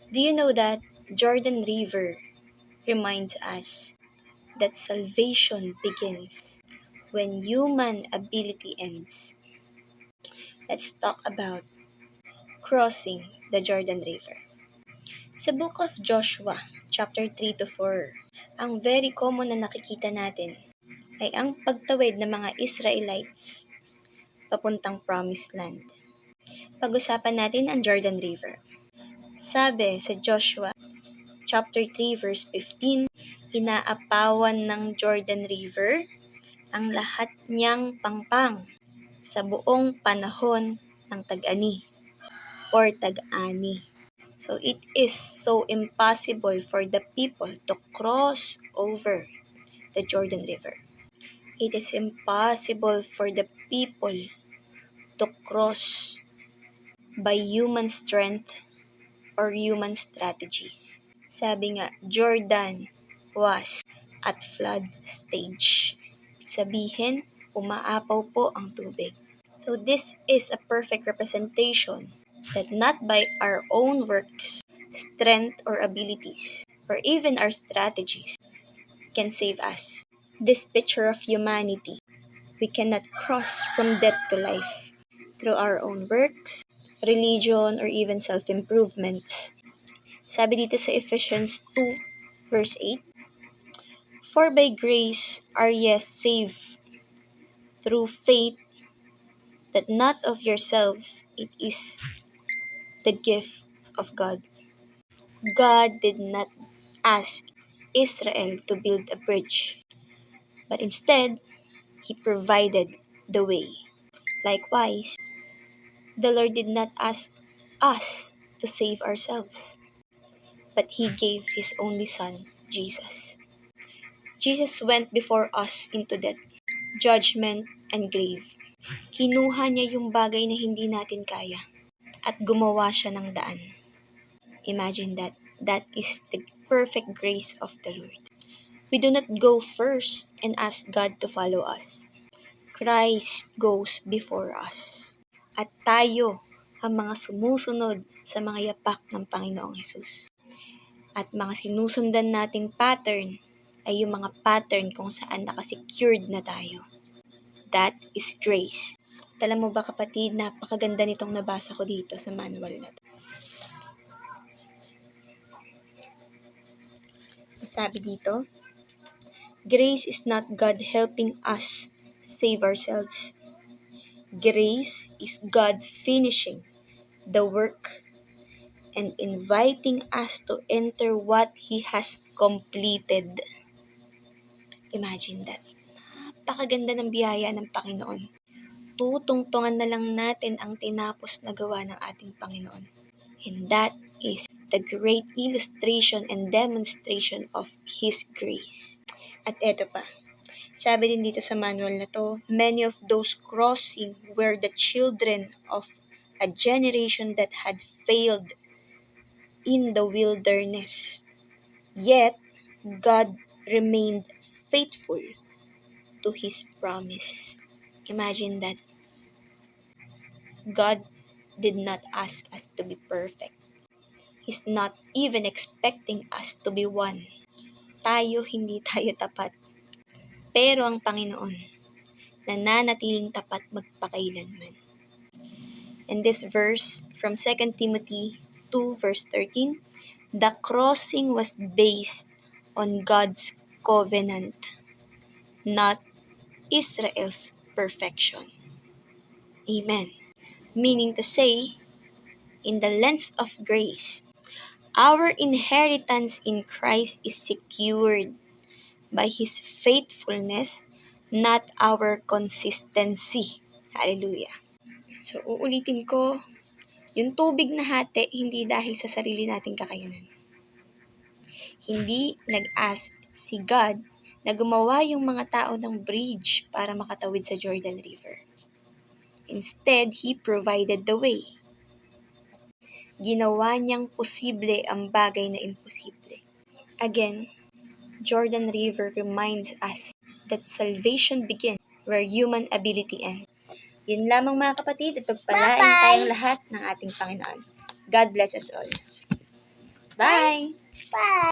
Do you know that Jordan River reminds us that salvation begins when human ability ends? Let's talk about crossing the Jordan River. Sa book of Joshua, chapter 3 to 4, ang very common na nakikita natin ay ang pagtawid ng mga Israelites papuntang Promised Land. Pag-usapan natin ang Jordan River. Sabi sa Joshua, chapter 3, verse 15, inaapawan ng Jordan River ang lahat niyang pangpang sa buong panahon ng tag-ani or tag-ani. So it is so impossible for the people to cross over the Jordan River. It is impossible for the people to cross by human strength or human strategies. Sabi nga, Jordan was at flood stage. Sabihin, umaapaw po ang tubig. So this is a perfect representation that not by our own works, strength or abilities, or even our strategies can save us. This picture of humanity, we cannot cross from death to life through our own works, religion, or even self-improvement. Sabi dito sa Ephesians 2, verse 8, "For by grace are ye saved through faith, that not of yourselves, it is the gift of God." God did not ask Israel to build a bridge, but instead, He provided the way. Likewise, the Lord did not ask us to save ourselves, but He gave His only Son, Jesus. Jesus went before us into death, judgment, and grave. Kinuha niya yung bagay na hindi natin kaya at gumawa siya ng daan. Imagine that. That is the perfect grace of the Lord. We do not go first and ask God to follow us. Christ goes before us. At tayo ang mga sumusunod sa mga yapak ng Panginoong Hesus. At mga sinusundan nating pattern ay yung mga pattern kung saan nakasecured na tayo. That is grace. Alam mo ba kapatid, napakaganda nitong nabasa ko dito sa manual na to. Sabi dito, grace is not God helping us save ourselves. Grace is God finishing the work and inviting us to enter what He has completed. Imagine that. Napakaganda ng biyaya ng Panginoon. Tutungtungan na lang natin ang tinapos na gawa ng ating Panginoon. And that is the great illustration and demonstration of His grace. At eto pa, sabi din dito sa manual na to, many of those crossing were the children of a generation that had failed in the wilderness. Yet, God remained faithful to His promise. Imagine that. God did not ask us to be perfect. He's not even expecting us to be one. Hindi tayo tapat. Pero ang Panginoon, nananatiling tapat magpakailanman. In this verse from 2 Timothy 2 verse 13, the crossing was based on God's covenant, not Israel's perfection. Amen. Meaning to say, in the lens of grace, our inheritance in Christ is secured by His faithfulness, not our consistency. Hallelujah. So, uulitin ko, yung tubig na hati, hindi dahil sa sarili nating kakayanan. Hindi nag-ask si God na gumawa yung mga tao ng bridge para makatawid sa Jordan River. Instead, He provided the way. Ginawa niyang posible ang bagay na imposible. Again, Jordan River reminds us that salvation begins where human ability ends. Yun lamang mga kapatid at pagpalain tayong lahat ng ating Panginoon. God bless us all. Bye! Bye!